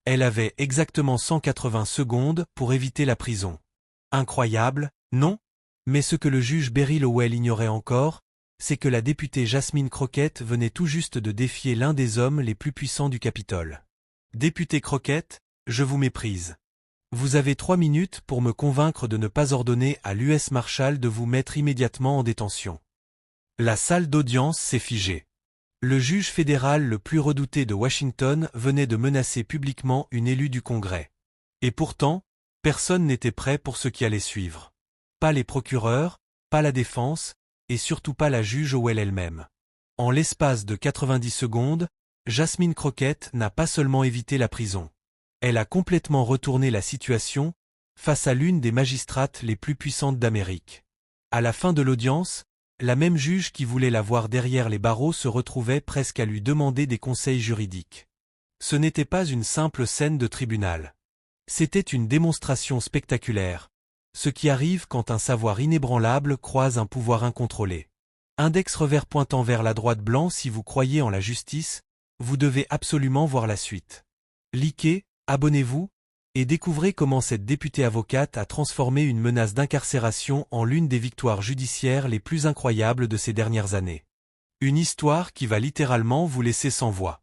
Elle avait exactement 180 secondes pour éviter la prison. Incroyable, non? Mais ce que le juge Berry Lowell ignorait encore, c'est que la députée Jasmine Crockett venait tout juste de défier l'un des hommes les plus puissants du Capitole. Députée Crockett, je vous méprise. Vous avez 3 minutes pour me convaincre de ne pas ordonner à l'US Marshal de vous mettre immédiatement en détention. La salle d'audience s'est figée. Le juge fédéral le plus redouté de Washington venait de menacer publiquement une élue du Congrès. Et pourtant, personne n'était prêt pour ce qui allait suivre. Pas les procureurs, pas la défense, et surtout pas la juge Howell elle-même. En l'espace de 90 secondes, Jasmine Crockett n'a pas seulement évité la prison. Elle a complètement retourné la situation face à l'une des magistrates les plus puissantes d'Amérique. À la fin de l'audience, la même juge qui voulait la voir derrière les barreaux se retrouvait presque à lui demander des conseils juridiques. Ce n'était pas une simple scène de tribunal. C'était une démonstration spectaculaire, ce qui arrive quand un savoir inébranlable croise un pouvoir incontrôlé. Index revers pointant vers la droite blanc. Si vous croyez en la justice, vous devez absolument voir la suite. Likez, abonnez-vous, et découvrez comment cette députée avocate a transformé une menace d'incarcération en l'une des victoires judiciaires les plus incroyables de ces dernières années. Une histoire qui va littéralement vous laisser sans voix.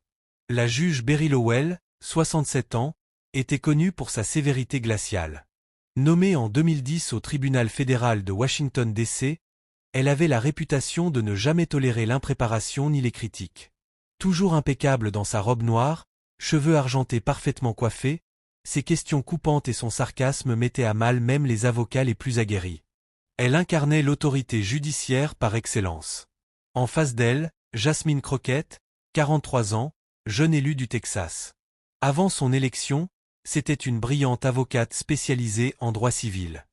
La juge Berry Lowell, 67 ans, était connue pour sa sévérité glaciale. Nommée en 2010 au tribunal fédéral de Washington D.C., elle avait la réputation de ne jamais tolérer l'impréparation ni les critiques. Toujours impeccable dans sa robe noire, cheveux argentés parfaitement coiffés, ses questions coupantes et son sarcasme mettaient à mal même les avocats les plus aguerris. Elle incarnait l'autorité judiciaire par excellence. En face d'elle, Jasmine Crockett, 43 ans, jeune élue du Texas. Avant son élection, c'était une brillante avocate spécialisée en droit civil.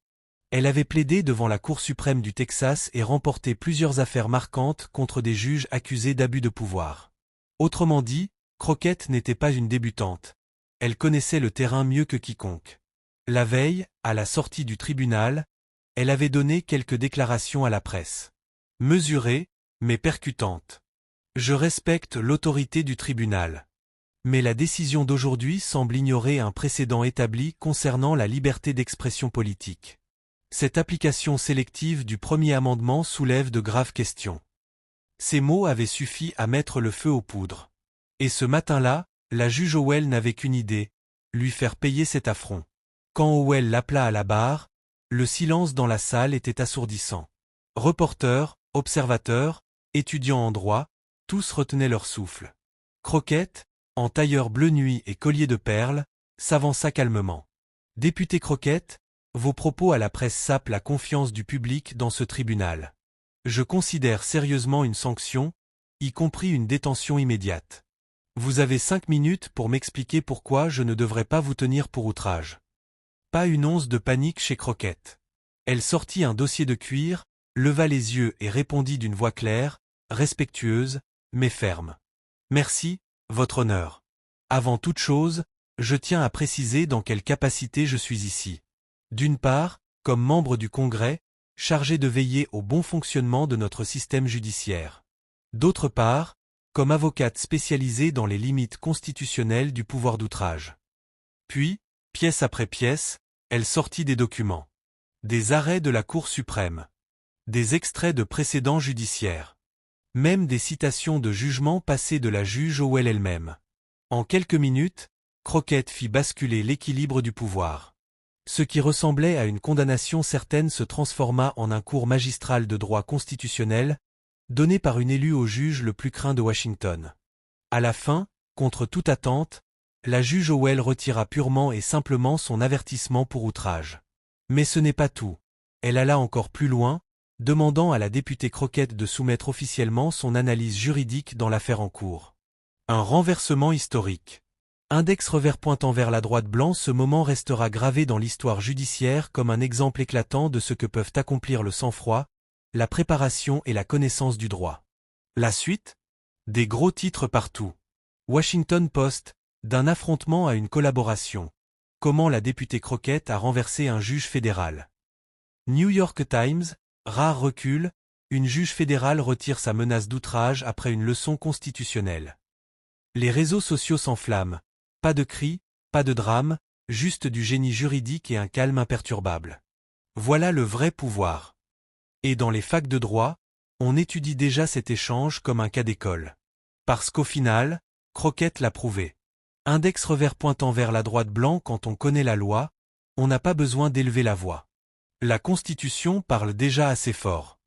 Elle avait plaidé devant la Cour suprême du Texas et remporté plusieurs affaires marquantes contre des juges accusés d'abus de pouvoir. Autrement dit, Crockett n'était pas une débutante. Elle connaissait le terrain mieux que quiconque. La veille, à la sortie du tribunal, elle avait donné quelques déclarations à la presse. Mesurées, mais percutantes. Je respecte l'autorité du tribunal. Mais la décision d'aujourd'hui semble ignorer un précédent établi concernant la liberté d'expression politique. Cette application sélective du premier amendement soulève de graves questions. Ces mots avaient suffi à mettre le feu aux poudres. Et ce matin-là, la juge Howell n'avait qu'une idée, lui faire payer cet affront. Quand Howell l'appela à la barre, le silence dans la salle était assourdissant. Reporters, observateurs, étudiants en droit, tous retenaient leur souffle. Crockett, en tailleur bleu nuit et collier de perles, s'avança calmement. Député Crockett, vos propos à la presse sapent la confiance du public dans ce tribunal. Je considère sérieusement une sanction, y compris une détention immédiate. Vous avez 5 minutes pour m'expliquer pourquoi je ne devrais pas vous tenir pour outrage. Pas une once de panique chez Crockett. Elle sortit un dossier de cuir, leva les yeux et répondit d'une voix claire, respectueuse, mais ferme. Merci, votre honneur. Avant toute chose, je tiens à préciser dans quelle capacité je suis ici. D'une part, comme membre du Congrès, chargé de veiller au bon fonctionnement de notre système judiciaire. D'autre part, comme avocate spécialisée dans les limites constitutionnelles du pouvoir d'outrage. Puis, pièce après pièce, elle sortit des documents. Des arrêts de la Cour suprême. Des extraits de précédents judiciaires. Même des citations de jugements passés de la juge Howell elle-même. En quelques minutes, Crockett fit basculer l'équilibre du pouvoir. Ce qui ressemblait à une condamnation certaine se transforma en un cours magistral de droit constitutionnel, donné par une élue au juge le plus craint de Washington. À la fin, contre toute attente, la juge Howell retira purement et simplement son avertissement pour outrage. Mais ce n'est pas tout. Elle alla encore plus loin, demandant à la députée Crockett de soumettre officiellement son analyse juridique dans l'affaire en cours. Un renversement historique. Index revers pointant vers la droite blanc. Ce moment restera gravé dans l'histoire judiciaire comme un exemple éclatant de ce que peuvent accomplir le sang-froid, la préparation et la connaissance du droit. La suite? Des gros titres partout. Washington Post, d'un affrontement à une collaboration. Comment la députée Crockett a renversé un juge fédéral. New York Times, rare recul, une juge fédérale retire sa menace d'outrage après une leçon constitutionnelle. Les réseaux sociaux s'enflamment. Pas de cris, Pas de drame, juste du génie juridique et un calme imperturbable. Voilà le vrai pouvoir. Et dans les facs de droit, on étudie déjà cet échange comme un cas d'école. Parce qu'au final, Crockett l'a prouvé. Index revers pointant vers la droite blanc quand on connaît la loi, on n'a pas besoin d'élever la voix. La Constitution parle déjà assez fort.